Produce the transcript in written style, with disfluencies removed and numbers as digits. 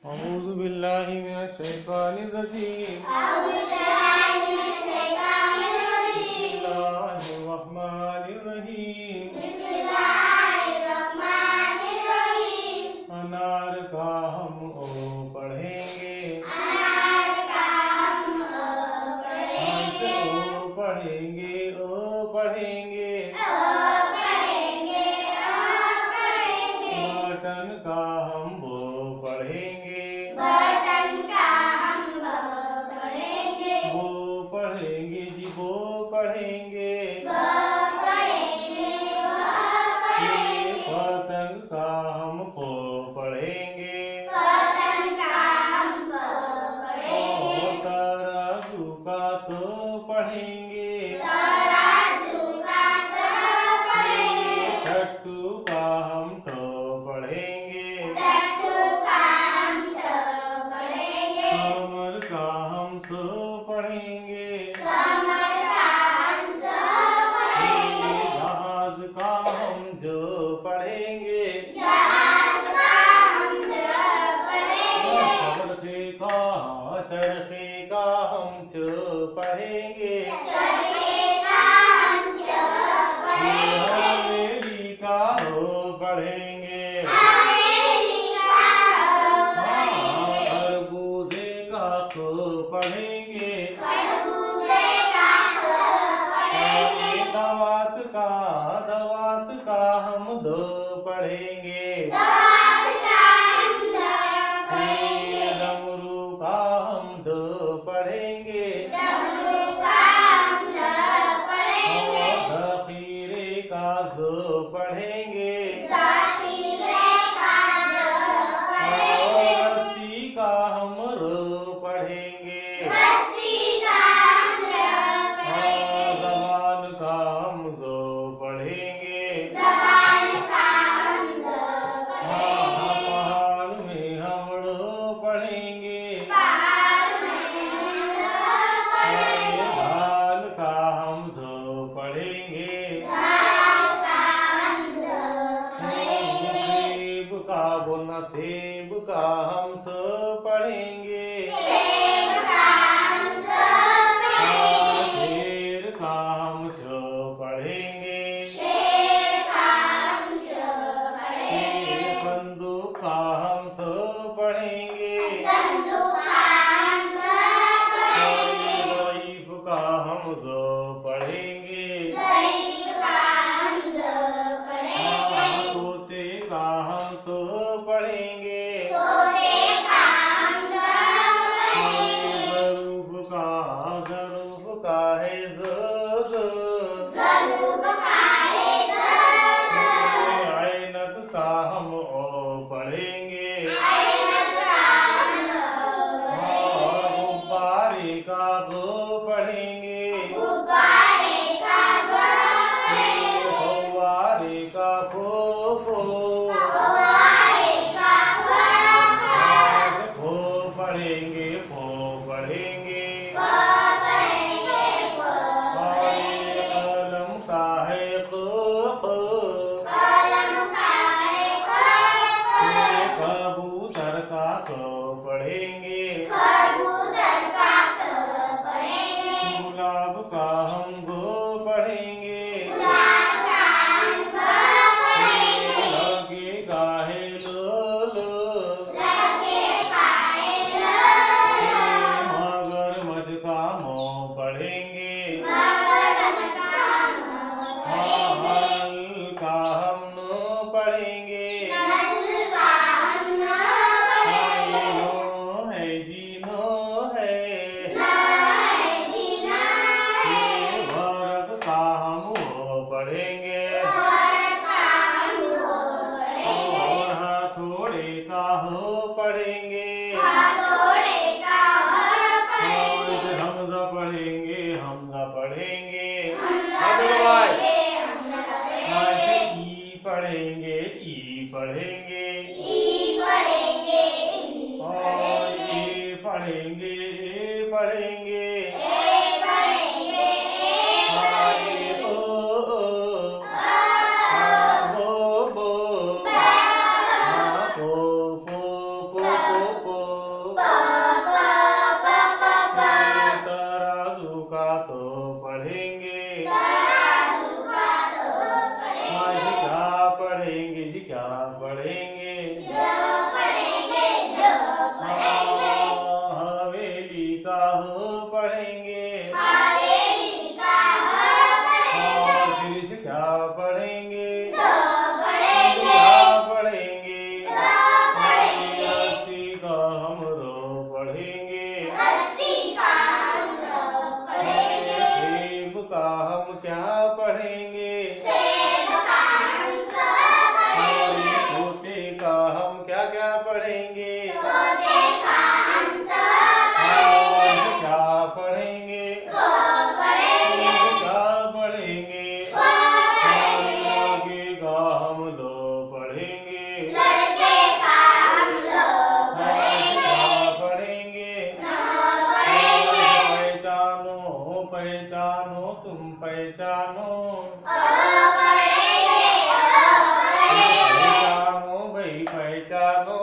औज़ु बिल्लाहि मिनश शैतानिर रजीम। बिस्मिल्लाहिर रहमानिर रहीम। अनार का हम ओ पढ़ेंगे, हंस ओ पढ़ेंगे, ओ पढ़ेंगे। बटन का हम वो पढ़ेंगे, वो पढ़ेंगे जी, वो पढ़ेंगे। ये पतंग का हम को पढ़ेंगे, और तराजू का तो पढ़ेंगे। ये छट्टू का हम तो पढ़ेंगे, कमर का हम सो पढ़ेंगे। ये जहाज का हम जो पढ़ेंगे, चरखे का हम जो पढ़ेंगे। हवेली का हो पढ़ेंगे, खरबूजे का तो पढ़ेंगे। दवात का हम दो पढ़ेंगे। डमरू का हम दो पढ़ेंगे, और ज़ख़ीरे का जो पढ़ेंगे। और रस्सी का हम रो पढ़ेंगे, और ज़बान का हम जो पढ़ेंगे। पहाड़ में हम रो पढ़ेंगे, धान का हम जो पढ़ेंगे। सेब का बोलना, सेब का हम सो पढ़ेंगे। शेर का हम सो पढ़ेंगे। संदूक का हम सो पढ़ेंगे। ज़ईफ़ का हम जो पढ़ेंगे। तोते का हम तो पढ़ेंगे। ज़रूफ़ का है जो, ऐनक का हम ओ पढ़ेंगे। और गुब्बारे का वो पढ़ेंगे। फव्वारे का फो पढ़ेंगे, फो पढ़ेंगे। कलम का है कबूतर का तो पढ़ेंगे। गुलाब का हम गो पढ़ेंगे। लगेगा है लो, मगरमच्छ का मो पढ़ेंगे। नल का हम नो पढ़ेंगे। नो है जी, नो है। वर्ग का हम वो पढ़ेंगे। और हथौड़े का हो पढ़ेंगे। हमजा पढ़ेंगे, हमजा पढ़ेंगे। ई पढ़ेंगे, ई पढ़ेंगे। और ए पढ़ेंगे, ए पढ़ेंगे। ओ बो, बो, पो तराजू का तो पढ़ेंगे माँ जी क्या पढ़ेंगे जी क्या पढ़ेंगे हवेली का हो पढ़ेंगे फिर से क्या पढ़ेंगे क्या पढ़ेंगे रस्सी का हम रो पढ़ेंगे सेब का हम क्या पढ़ेंगे तोते का हम क्या क्या पढ़ेंगे क्या पढ़ेंगे क्या पढ़ेंगे लड़के का हम लो पढ़ेंगे क्या पढ़ेंगे पहचानो पहचानो तुम पहचानो पहचानो भाई पहचानो